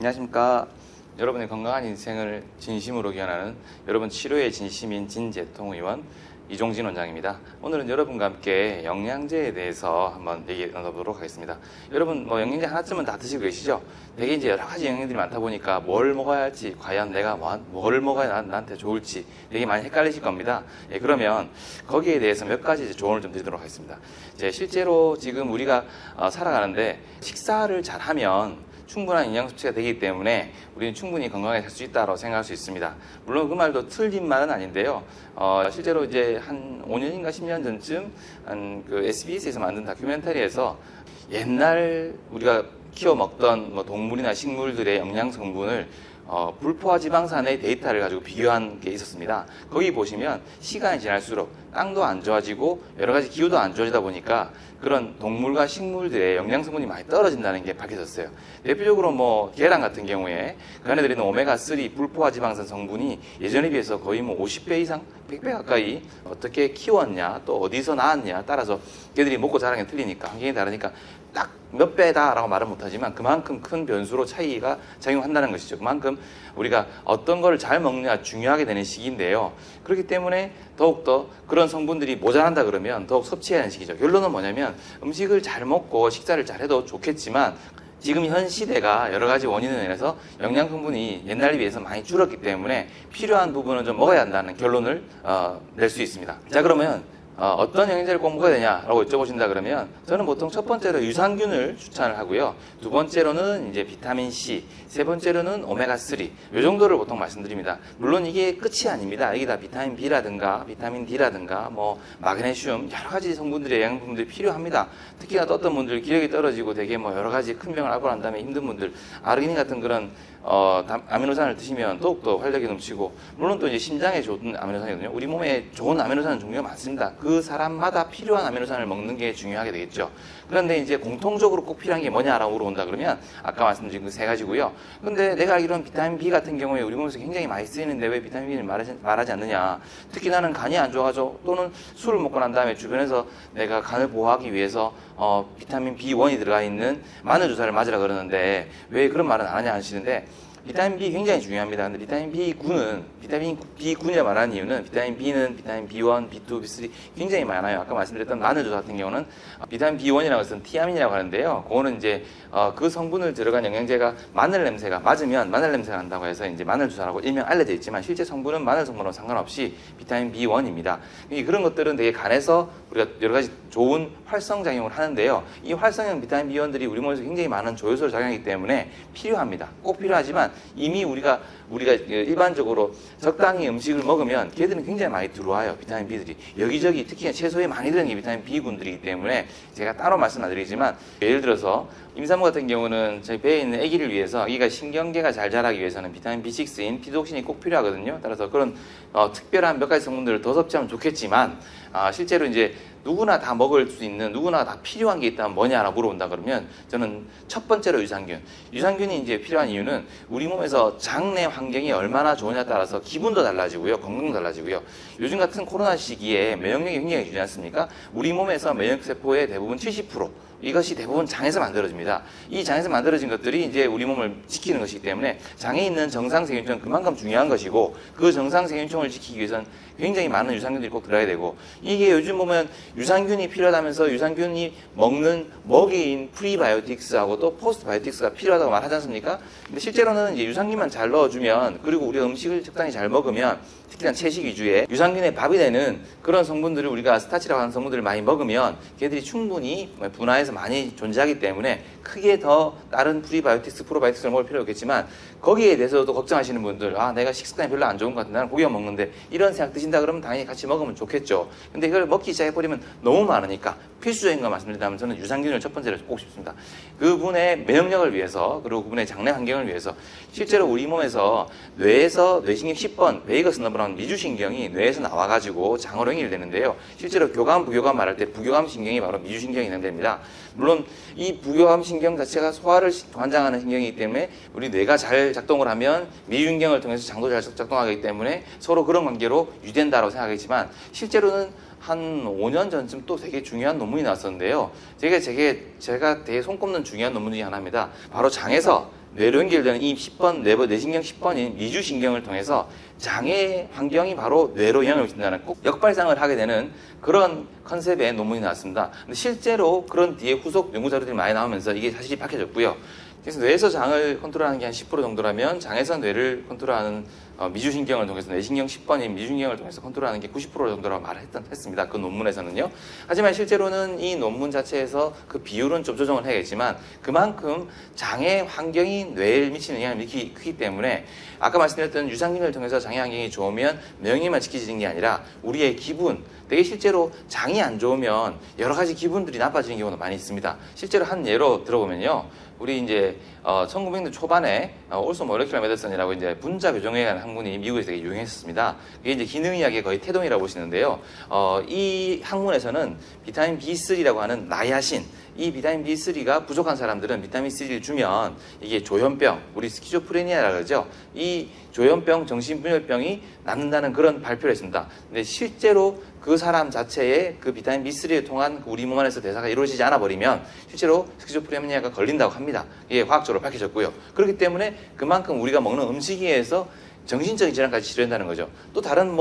안녕하십니까. 여러분의 건강한 인생을 진심으로 기원하는 여러분 치료의 진심인 진재통의원 이종진 원장입니다. 오늘은 여러분과 함께 영양제에 대해서 한번 얘기 나눠보도록 하겠습니다. 여러분 영양제 하나쯤은 다 드시고 계시죠? 되게 이제 여러 가지 영양들이 많다 보니까 뭘 먹어야 할지, 과연 내가 뭘 먹어야 나한테 좋을지 되게 많이 헷갈리실 겁니다. 그러면 거기에 대해서 몇 가지 이제 조언을 좀 드리도록 하겠습니다. 실제로 지금 우리가 살아가는데 식사를 잘하면 충분한 영양 섭취가 되기 때문에 우리는 충분히 건강하게 살 수 있다고 생각할 수 있습니다. 물론 그 말도 틀린 말은 아닌데요. 실제로 이제 한 5년인가 10년 전쯤 그 SBS에서 만든 다큐멘터리에서 옛날 우리가 키워 먹던 동물이나 식물들의 영양 성분을 불포화 지방산의 데이터를 가지고 비교한 게 있었습니다. 거기 보시면 시간이 지날수록 땅도 안 좋아지고 여러 가지 기후도 안 좋아지다 보니까 그런 동물과 식물들의 영양 성분이 많이 떨어진다는 게 밝혀졌어요. 대표적으로 계란 같은 경우에 그 안에 들어있는 오메가3 불포화 지방산 성분이 예전에 비해서 거의 50배 이상, 100배 가까이 어떻게 키웠냐, 또 어디서 나왔냐 따라서 걔들이 먹고 자라는 게 틀리니까, 환경이 다르니까 딱 몇 배다라고 말은 못하지만 그만큼 큰 변수로 차이가 작용한다는 것이죠. 그만큼 우리가 어떤 걸 잘 먹느냐 중요하게 되는 시기인데요. 그렇기 때문에 더욱더 그런 성분들이 모자란다 그러면 더욱 섭취해야 하는 시기죠. 결론은 뭐냐면 음식을 잘 먹고 식사를 잘 해도 좋겠지만 지금 현 시대가 여러 가지 원인으로 인해서 영양 성분이 옛날에 비해서 많이 줄었기 때문에 필요한 부분은 좀 먹어야 한다는 결론을 낼 수 있습니다. 자, 그러면 어떤 영양제를 꼭 먹어야 되냐라고 여쭤보신다 그러면 저는 보통 첫 번째로 유산균을 추천을 하고요. 두 번째로는 이제 비타민 C, 세 번째로는 오메가3 이 정도를 보통 말씀드립니다. 물론 이게 끝이 아닙니다. 여기 다 비타민 B라든가 비타민 D라든가 마그네슘 여러 가지 성분들의 영양분들이 필요합니다. 특히나 또 어떤 분들 기력이 떨어지고 되게 여러 가지 큰 병을 앓고 난 다음에 힘든 분들 아르기닌 같은 그런 아미노산을 드시면 더욱더 활력이 넘치고, 물론 또 이제 심장에 좋은 아미노산이거든요. 우리 몸에 좋은 아미노산 종류가 많습니다. 그 사람마다 필요한 아미노산을 먹는 게 중요하게 되겠죠. 그런데 이제 공통적으로 꼭 필요한 게 뭐냐라고 물어본다 그러면 아까 말씀드린 그 세 가지고요. 근데 내가 알기로는 비타민 B 같은 경우에 우리 몸에서 굉장히 많이 쓰이는데 왜 비타민 B를 말하지 않느냐. 특히 나는 간이 안 좋아가지고 또는 술을 먹고 난 다음에 주변에서 내가 간을 보호하기 위해서 비타민 B1이 들어가 있는 마늘 주사를 맞으라 그러는데 왜 그런 말은 안 하냐 하시는데, 비타민 B 굉장히 중요합니다. 근데 비타민 B9이라 말하는 이유는 비타민 B는 비타민 B1, B2, B3 굉장히 많아요. 아까 말씀드렸던 마늘 주사 같은 경우는 비타민 B1이라고 해서 티아민이라고 하는데요. 그거는 이제 그 성분을 들어간 영양제가 마늘 냄새가 맞으면 마늘 냄새가 난다고 해서 이제 마늘 주사라고 일명 알려져 있지만 실제 성분은 마늘 성분하고 상관없이 비타민 B1입니다. 그런 것들은 되게 간에서 우리가 여러 가지 좋은 활성작용을 하는데요. 이 활성형 비타민 B1들이 우리 몸에서 굉장히 많은 조효소를 작용하기 때문에 필요합니다. 꼭 필요하지만 이미 우리가 일반적으로 적당히 음식을 먹으면 걔들은 굉장히 많이 들어와요. 비타민 B들이 여기저기 특히 채소에 많이 들어있는 게 비타민 B군들이기 때문에 제가 따로 말씀 안 드리지만, 예를 들어서 임산부 같은 경우는 저희 배에 있는 아기를 위해서 아기가 신경계가 잘 자라기 위해서는 비타민 B6인 피도옥신이 꼭 필요하거든요. 따라서 그런 특별한 몇 가지 성분들을 더 섭취하면 좋겠지만 실제로 이제 누구나 다 먹을 수 있는, 누구나 다 필요한 게 있다면 뭐냐라고 물어본다 그러면 저는 첫 번째로 유산균이 이제 필요한 이유는 우리 몸에서 장내 환경이 얼마나 좋으냐에 따라서 기분도 달라지고요, 건강도 달라지고요. 요즘 같은 코로나 시기에 면역력이 굉장히 중요하지 않습니까? 우리 몸에서 면역세포의 대부분 70% 이것이 대부분 장에서 만들어집니다. 이 장에서 만들어진 것들이 이제 우리 몸을 지키는 것이기 때문에 장에 있는 정상세균총은 그만큼 중요한 것이고, 그 정상세균총을 지키기 위해서는 굉장히 많은 유산균들이 꼭 들어야 되고, 이게 요즘 보면 유산균이 필요하다면서 유산균이 먹는 먹이인 프리바이오틱스하고 또 포스트바이오틱스가 필요하다고 말하지 않습니까? 근데 실제로는 이제 유산균만 잘 넣어주면, 그리고 우리가 음식을 적당히 잘 먹으면, 특히나 채식 위주의 유산균의 밥이 되는 그런 성분들을 우리가 스타치라고 하는 성분들을 많이 먹으면 걔들이 충분히 분화해서 많이 존재하기 때문에 크게 더 다른 프리바이오틱스, 프로바이오틱스를 먹을 필요 없겠지만, 거기에 대해서도 걱정하시는 분들, 내가 식습관이 별로 안 좋은 것 같은데 나는 고기만 먹는데 이런 생각 드신다 그러면 당연히 같이 먹으면 좋겠죠. 근데 이걸 먹기 시작해버리면 너무 많으니까 필수적인 거 말씀드린다면 저는 유산균을 첫 번째로 꼭 싶습니다. 그분의 면역력을 위해서, 그리고 그분의 장내 환경을 위해서. 실제로 우리 몸에서 뇌에서 뇌신경 10번 베이거스 너브라는 미주신경이 뇌에서 나와가지고 장으로 연결되는데요. 실제로 교감, 부교감 말할 때 부교감 신경이 바로 미주신경이 해당됩니다. 물론 이 부교감 신경 자체가 소화를 관장하는 신경이기 때문에 우리 뇌가 잘 작동을 하면 미주신경을 통해서 장도 잘 작동하기 때문에 서로 그런 관계로 유지된다고 생각하겠지만, 실제로는 한 5년 전쯤 또 되게 중요한 논문이 나왔었는데요. 제가 되게 손꼽는 중요한 논문 중에 하나입니다. 바로 장에서 뇌로 연결되는 이 10번 뇌신경 10번인 미주신경을 통해서 장의 환경이 바로 뇌로 영향을 미친다는 꼭 역발상을 하게 되는 그런 컨셉의 논문이 나왔습니다. 근데 실제로 그런 뒤에 후속 연구 자료들이 많이 나오면서 이게 사실이 밝혀졌고요. 그래서 뇌에서 장을 컨트롤하는 게 한 10% 정도라면 장에서 뇌를 컨트롤하는 미주신경을 통해서 뇌신경 10번인 미주신경을 통해서 컨트롤하는 게 90% 정도라고 했습니다. 그 논문에서는요. 하지만 실제로는 이 논문 자체에서 그 비율은 좀 조정을 해야겠지만 그만큼 장의 환경이 뇌에 미치는 영향이 크기 때문에 아까 말씀드렸던 유산균을 통해서 장의 환경이 좋으면 명예만 지켜지는 게 아니라 우리의 기분, 되게 실제로 장이 안 좋으면 여러 가지 기분들이 나빠지는 경우도 많이 있습니다. 실제로 한 예로 들어보면요. 우리 이제 1900년 초반에 올소 몰레큘러 메디슨이라고 이제 분자 교정에 관한 학문이 미국에서 되게 유행했었습니다. 이게 이제 기능의학의 거의 태동이라고 보시는데요. 이 학문에서는 비타민 B3라고 하는 나야신, 이 비타민 B3가 부족한 사람들은 비타민 C를 주면 이게 조현병, 우리 스키조프레니아라고 그러죠. 이 조현병, 정신분열병이 낫는다는 그런 발표를 했습니다. 근데 실제로 그 사람 자체의 그 비타민 B3를 통한 우리 몸 안에서 대사가 이루어지지 않아 버리면 실제로 스키조프레니아가 걸린다고 합니다. 이게 과학적으로 밝혀졌고요. 그렇기 때문에 그만큼 우리가 먹는 음식에 의해서 정신적인 질환까지 치료한다는 거죠. 또 다른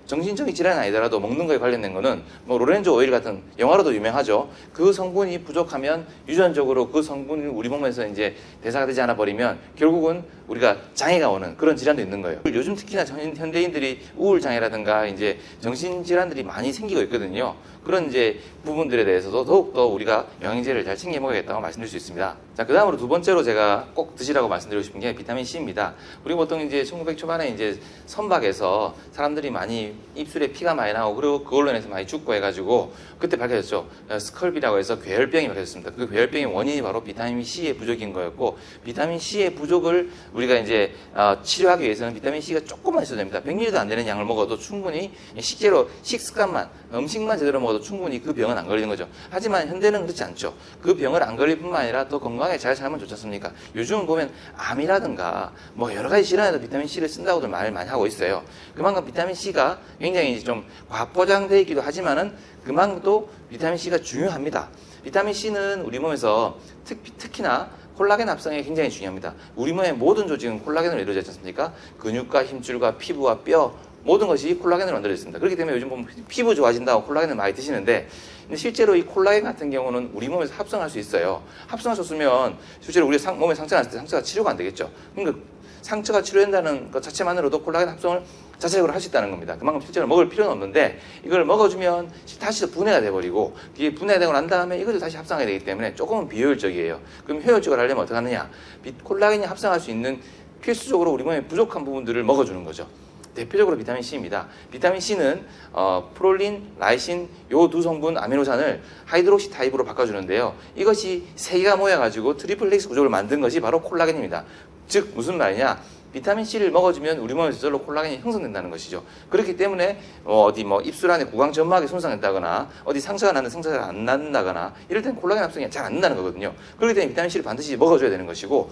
정신적인 질환이 아니더라도 먹는 거에 관련된 거는 로렌조 오일 같은 영화로도 유명하죠. 그 성분이 부족하면 유전적으로 그 성분이 우리 몸에서 이제 대사가 되지 않아 버리면 결국은 우리가 장애가 오는 그런 질환도 있는 거예요. 요즘 특히나 현대인들이 우울장애라든가 이제 정신질환들이 많이 생기고 있거든요. 그런 이제 부분들에 대해서도 더욱더 우리가 영양제를 잘 챙겨 먹어야겠다고 말씀드릴 수 있습니다. 자, 그 다음으로 두 번째로 제가 꼭 드시라고 말씀드리고 싶은 게 비타민 C입니다. 우리 보통 이제 1900 초반에 이제 선박에서 사람들이 많이 입술에 피가 많이 나오고 그리고 그걸로 인해서 많이 죽고 해가지고 그때 밝혀졌죠. 스컬비라고 해서 괴혈병이 밝혀졌습니다. 그 괴혈병의 원인이 바로 비타민 C의 부족인 거였고 비타민 C의 부족을 우리가 이제 치료하기 위해서는 비타민 C가 조금만 있어도 됩니다. 100ml도 안 되는 양을 먹어도 충분히 식재료, 식습관만, 음식만 제대로 먹어도 충분히 그 병은 안 걸리는 거죠. 하지만 현대는 그렇지 않죠. 그 병을 안 걸릴 뿐만 아니라 더 건강하게 잘 살면 좋지 않습니까? 요즘은 보면 암이라든가 여러 가지 질환에도 비타민 C를 쓴다고들 말을 많이 하고 있어요. 그만큼 비타민 C가 굉장히 좀 과포장되어 있기도 하지만은 그만큼 또 비타민 C가 중요합니다. 비타민 C는 우리 몸에서 특히나 콜라겐 합성이 굉장히 중요합니다. 우리 몸의 모든 조직은 콜라겐으로 이루어져 있지 않습니까? 근육과 힘줄과 피부와 뼈 모든 것이 콜라겐으로 만들어져 있습니다. 그렇기 때문에 요즘 보면 피부 좋아진다고 콜라겐을 많이 드시는데 근데 실제로 이 콜라겐 같은 경우는 우리 몸에서 합성할 수 있어요. 합성하셨으면 실제로 우리 몸에 상처가 났을 때 상처가 치료가 안 되겠죠. 그러니까 상처가 치료된다는 것 자체만으로도 콜라겐 합성을 자체적으로 할 수 있다는 겁니다. 그만큼 실제로 먹을 필요는 없는데 이걸 먹어주면 다시 분해가 돼버리고 이게 분해되고 난 다음에 이것도 다시 합성이 되기 때문에 조금은 비효율적이에요. 그럼 효율적으로 하려면 어떻게 하느냐? 콜라겐이 합성할 수 있는 필수적으로 우리 몸에 부족한 부분들을 먹어주는 거죠. 대표적으로 비타민 C입니다. 비타민 C는 프롤린, 라이신 요 두 성분 아미노산을 하이드록시 타입으로 바꿔주는데요. 이것이 세 개가 모여가지고 트리플 헬릭스 구조를 만든 것이 바로 콜라겐입니다. 즉 무슨 말이냐? 비타민 C를 먹어주면 우리 몸에서 저절로 콜라겐이 형성된다는 것이죠. 그렇기 때문에 입술 안에 구강 점막이 손상했다거나 어디 상처가 났는데 상처가 안 난다거나 이럴 때는 콜라겐 합성이 잘 안 된다는 거거든요. 그렇기 때문에 비타민 C를 반드시 먹어줘야 되는 것이고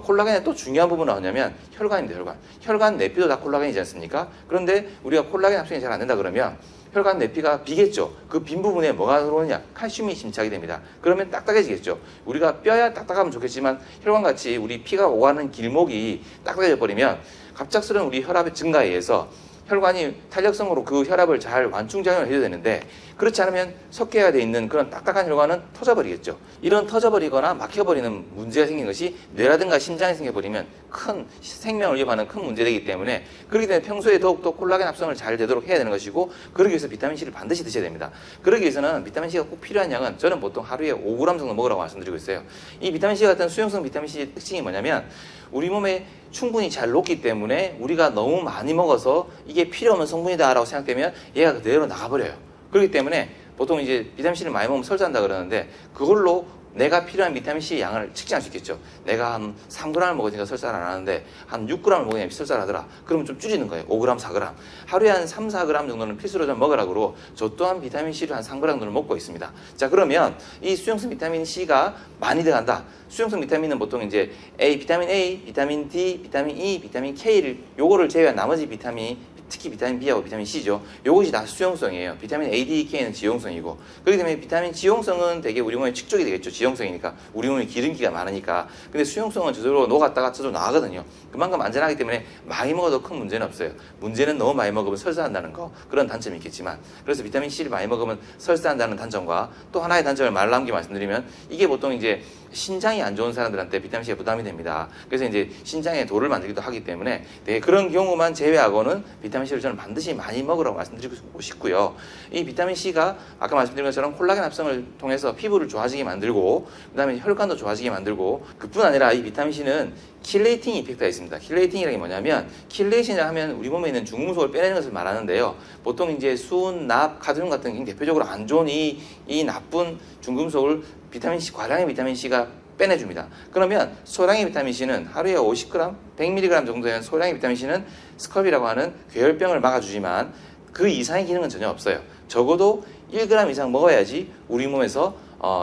콜라겐의 또 중요한 부분은 뭐냐면 혈관입니다. 혈관 내피도 다 콜라겐이지 않습니까? 그런데 우리가 콜라겐 합성이 잘 안 된다 그러면 혈관 내피가 비겠죠. 그 빈 부분에 뭐가 들어오느냐? 칼슘이 침착이 됩니다. 그러면 딱딱해지겠죠. 우리가 뼈야 딱딱하면 좋겠지만 혈관같이 우리 피가 오가는 길목이 딱딱해져 버리면 갑작스러운 우리 혈압의 증가에 의해서 혈관이 탄력성으로 그 혈압을 잘 완충작용을 해줘야 되는데 그렇지 않으면 석회가 되어 있는 그런 딱딱한 혈관은 터져버리겠죠. 이런 터져버리거나 막혀버리는 문제가 생긴 것이 뇌라든가 심장에 생겨버리면 큰 생명을 위협하는 큰 문제되기 때문에 그렇기 때문에 평소에 더욱더 콜라겐 합성을 잘 되도록 해야 되는 것이고 그러기 위해서 비타민C를 반드시 드셔야 됩니다. 그러기 위해서는 비타민C가 꼭 필요한 양은 저는 보통 하루에 5g 정도 먹으라고 말씀드리고 있어요. 이 비타민C 같은 수용성 비타민C의 특징이 뭐냐면 우리 몸에 충분히 잘 녹기 때문에 우리가 너무 많이 먹어서 이게 필요 없는 성분이다 라고 생각되면 얘가 그대로 나가버려요. 그렇기 때문에 보통 이제 비타민C를 많이 먹으면 설사한다 그러는데 그걸로 내가 필요한 비타민C 양을 측정할 수 있겠죠. 내가 한 3g을 먹으니까 설사를 안 하는데 한 6g을 먹으니까 설사를 하더라. 그러면 좀 줄이는 거예요. 5g, 4g. 하루에 한 3, 4g 정도는 필수로 좀 먹으라고 저 또한 비타민C를 한 3g 정도는 먹고 있습니다. 자, 그러면 이 수용성 비타민C가 많이 들어간다. 수용성 비타민은 보통 이제 비타민 A, 비타민 D, 비타민 E, 비타민 K를 요거를 제외한 나머지 비타민 특히 비타민 B하고 비타민 C죠. 요것이 다 수용성이에요. 비타민 A, D, K는 지용성이고. 그렇기 때문에 비타민 지용성은 되게 우리 몸에 축적이 되겠죠. 지용성이니까. 우리 몸에 기름기가 많으니까. 근데 수용성은 저절로 녹았다가 저절로 나가거든요. 그만큼 안전하기 때문에 많이 먹어도 큰 문제는 없어요. 문제는 너무 많이 먹으면 설사한다는 거, 그런 단점이 있겠지만, 그래서 비타민 C를 많이 먹으면 설사한다는 단점과 또 하나의 단점을 말 남겨 말씀드리면, 이게 보통 이제 신장이 안 좋은 사람들한테 비타민 C가 부담이 됩니다. 그래서 이제 신장에 돌을 만들기도 하기 때문에 그런 경우만 제외하고는 비타민 C를 저는 반드시 많이 먹으라고 말씀드리고 싶고요. 이 비타민 C가 아까 말씀드린 것처럼 콜라겐 합성을 통해서 피부를 좋아지게 만들고, 그 다음에 혈관도 좋아지게 만들고, 그뿐 아니라 이 비타민 C는 킬레이팅 이펙트가 있습니다. 킬레이팅이라는 게 뭐냐면, 킬레이팅이라 하면 우리 몸에 있는 중금속을 빼내는 것을 말하는데요. 보통 이제 수은, 납, 카드뮴 같은 대표적으로 안 좋은 이 나쁜 중금속을 비타민 C, 과량의 비타민 C가 빼내줍니다. 그러면 소량의 비타민 C는 하루에 50g, 100mg 정도의 소량의 비타민 C는 스커비라고 하는 괴혈병을 막아주지만 그 이상의 기능은 전혀 없어요. 적어도 1g 이상 먹어야지 우리 몸에서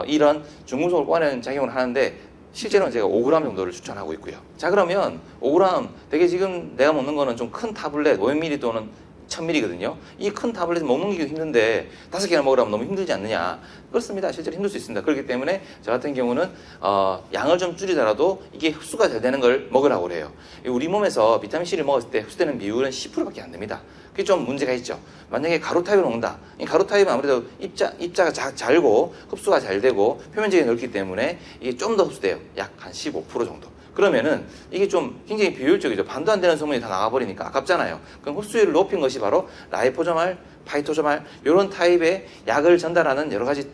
이런 중금속을 꺼내는 작용을 하는데, 실제로는 제가 5g 정도를 추천하고 있고요. 자, 그러면 5g, 되게 지금 내가 먹는 거는 좀 큰 타블렛 500ml 또는 1000ml거든요. 이 큰 타블렛 먹는 게 힘든데 5개나 먹으라면 너무 힘들지 않느냐? 그렇습니다. 실제로 힘들 수 있습니다. 그렇기 때문에 저 같은 경우는 양을 좀 줄이더라도 이게 흡수가 잘 되는 걸 먹으라고 그래요. 우리 몸에서 비타민C를 먹었을 때 흡수되는 비율은 10%밖에 안 됩니다. 그게 좀 문제가 있죠. 만약에 가루 타입을 먹는다. 이 가루 타입은 아무래도 입자가 잘고 흡수가 잘 되고 표면적이 넓기 때문에 이게 좀 더 흡수돼요. 약 한 15% 정도. 그러면은 이게 좀 굉장히 비효율적이죠. 반도 안 되는 성분이 다 나가버리니까 아깝잖아요. 그럼 흡수율을 높인 것이 바로 라이포조말, 파이토조말 이런 타입의 약을 전달하는 여러 가지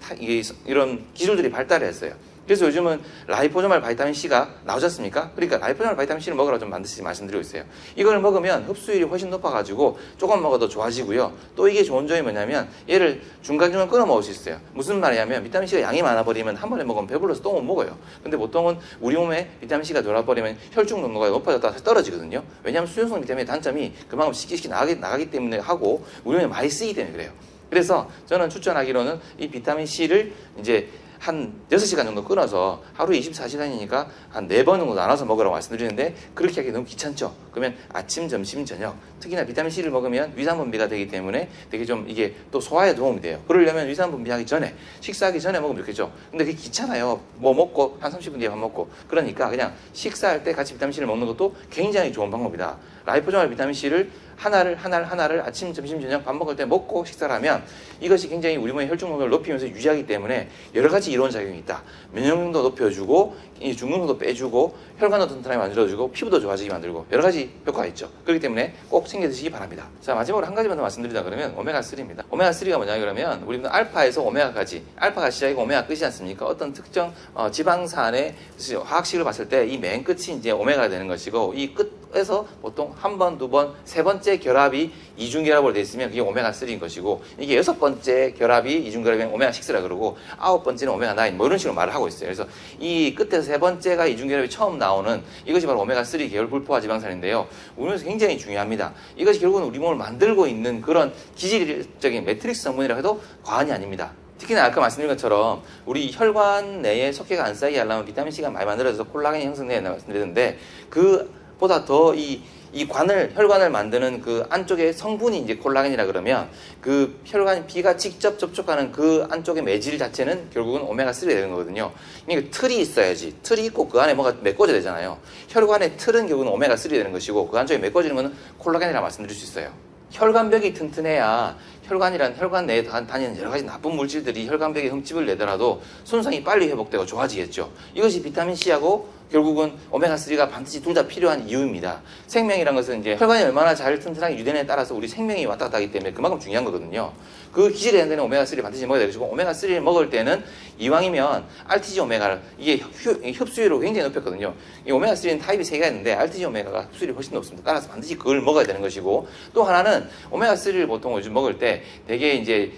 이런 기술들이 발달했어요. 그래서 요즘은 라이포조말 바이타민C가 나오지 않습니까? 그러니까 라이포조말 바이타민C를 먹으라고 좀 반드시 말씀드리고 있어요. 이걸 먹으면 흡수율이 훨씬 높아가지고 조금 먹어도 좋아지고요. 또 이게 좋은 점이 뭐냐면 얘를 중간중간 끊어 먹을 수 있어요. 무슨 말이냐면 비타민C가 양이 많아버리면 한 번에 먹으면 배불러서 또 못 먹어요. 근데 보통은 우리 몸에 비타민C가 돌아버리면 혈중 농도가 높아졌다 떨어지거든요. 왜냐하면 수용성 비타민의 단점이 그만큼 쉽게 나가기 때문에 하고 우리 몸에 많이 쓰이기 때문에 그래요. 그래서 저는 추천하기로는 이 비타민C를 이제 한 6시간 정도 끊어서 하루에 24시간이니까 한 4번 정도 나눠서 먹으라고 말씀드리는데, 그렇게 하기 너무 귀찮죠. 그러면 아침, 점심, 저녁, 특히나 비타민C를 먹으면 위산분비가 되기 때문에 되게 좀 이게 또 소화에 도움이 돼요. 그러려면 위산분비하기 전에, 식사하기 전에 먹으면 좋겠죠. 근데 그게 귀찮아요. 뭐 먹고 한 30분 뒤에 밥 먹고. 그러니까 그냥 식사할 때 같이 비타민C를 먹는 것도 굉장히 좋은 방법이다. 라이포조말 비타민C를 하나를 아침, 점심, 저녁 밥 먹을 때 먹고 식사를 하면 이것이 굉장히 우리 몸의 혈중 농도를 높이면서 유지하기 때문에 여러 가지 이로운 작용이 있다. 면역력도 높여주고, 이 중금속도 빼주고, 혈관도 튼튼하게 만들어주고, 피부도 좋아지게 만들고 여러 가지 효과가 있죠. 그렇기 때문에 꼭 챙겨 드시기 바랍니다. 자, 마지막으로 한 가지만 더 말씀드리자 그러면 오메가3입니다. 오메가3가 뭐냐 그러면 우리는 알파에서 오메가까지, 알파가 시작이고 오메가 끝이지 않습니까? 어떤 특정 지방산의 화학식을 봤을 때 이 맨 끝이 이제 오메가가 되는 것이고, 이 끝에서 보통 한 번, 두 번, 세 번째 결합이 이중결합으로 되어 있으면 그게 오메가3인 것이고, 이게 6번째 결합이 이중결합이면 오메가6라 그러고 9번째는 오메가9 뭐 이런 식으로 말을 하고 있어요. 그래서 이 끝에서 세 번째가 이중결합이 처음 나오는 이것이 바로 오메가3 계열 불포화 지방산인데요. 우리에서 굉장히 중요합니다. 이것이 결국은 우리 몸을 만들고 있는 그런 기질적인 매트릭스 성분이라고 해도 과언이 아닙니다. 특히나 아까 말씀드린 것처럼 우리 혈관 내에 석회가 안 쌓이게 하려면 비타민C가 많이 만들어져서 콜라겐이 형성된다고 말씀드렸는데, 그보다 더 이 혈관을 만드는 그 안쪽에 성분이 이제 콜라겐이라 그러면 그 B가 직접 접촉하는 그 안쪽의 매질 자체는 결국은 오메가3가 되는 거거든요. 그러니까 틀이 있어야지. 틀이 있고 그 안에 뭐가 메꿔져야 되잖아요. 혈관의 틀은 결국은 오메가3가 되는 것이고, 그 안쪽에 메꿔지는 것은 콜라겐이라고 말씀드릴 수 있어요. 혈관벽이 튼튼해야 혈관 내에 다니는 여러 가지 나쁜 물질들이 혈관벽에 흠집을 내더라도 손상이 빨리 회복되고 좋아지겠죠. 이것이 비타민C하고 결국은 오메가3가 반드시 둘 다 필요한 이유입니다. 생명이란 것은 이제 혈관이 얼마나 잘 튼튼하게 유대되느냐에 따라서 우리 생명이 왔다 갔다 하기 때문에 그만큼 중요한 거거든요. 그 기질에 해당되는 오메가3를 반드시 먹어야 되고, 오메가3를 먹을 때는 이왕이면 RTG 오메가를, 이게 흡수율을 굉장히 높였거든요. 이 오메가3는 타입이 3개가 있는데 RTG 오메가가 흡수율이 훨씬 높습니다. 따라서 반드시 그걸 먹어야 되는 것이고, 또 하나는 오메가3를 보통 요즘 먹을 때 되게 이제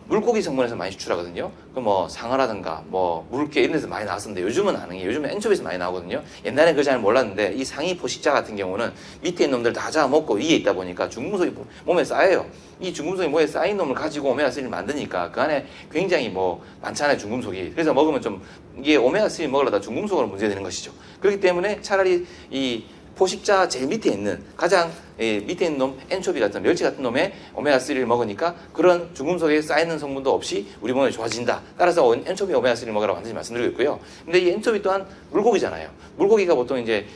물고기 성분에서 많이 추출하거든요. 그 뭐 상어라든가 뭐 물개 이런 데서 많이 나왔었는데 요즘은 아닌 게, 요즘은 엔초비에서 많이 나오거든요. 옛날엔 그걸 잘 몰랐는데 이 상위 포식자 같은 경우는 밑에 있는 놈들 다 잡아먹고 위에 있다 보니까 중금속이 몸에 쌓여요. 이 중금속이 몸에 쌓인 놈을 가지고 오메가3를 만드니까 그 안에 굉장히 뭐 많잖아요, 중금속이. 그래서 먹으면 좀 이게 오메가3 먹으려다 중금속으로 문제되는 것이죠. 그렇기 때문에 차라리 이 포식자 제일 밑에 있는 가장 밑에 있는 놈 엔초비 같은 멸치 같은 놈의 오메가3를 먹으니까 그런 중금속에 쌓이는 성분도 없이 우리 몸에 좋아진다. 따라서 엔초비 오메가3를 먹으라고 반드시 말씀드리고 있고요. 근데 이 엔초비 또한 물고기잖아요. 물고기가 보통 이제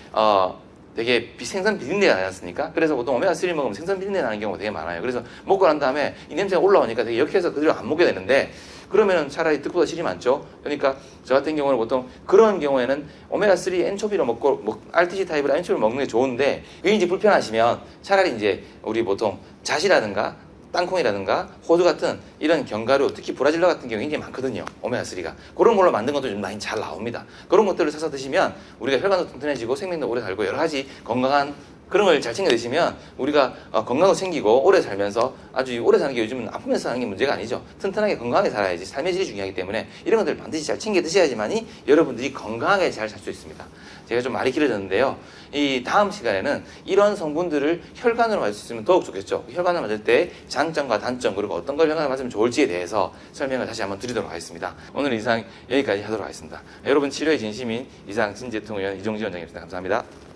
되게 생선 비린내가 나지 않습니까? 그래서 보통 오메가3 먹으면 생선 비린내 나는 경우가 되게 많아요. 그래서 먹고 난 다음에 이 냄새가 올라오니까 되게 역해서 그대로 안 먹게 되는데, 그러면은 차라리 득보다 실이 많죠. 그러니까 저 같은 경우는 보통 그런 경우에는 오메가3 엔초비로 먹고 RTC 타입으로 엔초비를 먹는 게 좋은데, 그게 이제 불편하시면 차라리 이제 우리 보통 잣이라든가 땅콩이라든가 호두 같은 이런 견과류, 특히 브라질로 같은 경우 굉장히 많거든요. 오메가3가. 그런 걸로 만든 것도 좀 많이 잘 나옵니다. 그런 것들을 사서 드시면 우리가 혈관도 튼튼해지고 생명도 오래 살고 여러 가지 건강한 그런 걸 잘 챙겨 드시면 우리가 건강도 챙기고 오래 살면서 아주 오래 사는 게 요즘은 아프면서 사는 게 문제가 아니죠. 튼튼하게 건강하게 살아야지 삶의 질이 중요하기 때문에 이런 것들을 반드시 잘 챙겨 드셔야지만이 여러분들이 건강하게 잘 살 수 있습니다. 제가 좀 말이 길어졌는데요. 이 다음 시간에는 이런 성분들을 혈관으로 맞을 수 있으면 더욱 좋겠죠. 혈관을 맞을 때 장점과 단점, 그리고 어떤 걸 혈관을 맞으면 좋을지에 대해서 설명을 다시 한번 드리도록 하겠습니다. 오늘 이상 여기까지 하도록 하겠습니다. 여러분 치료의 진심인 이상 진제통 의원 이종진 원장님입니다. 감사합니다.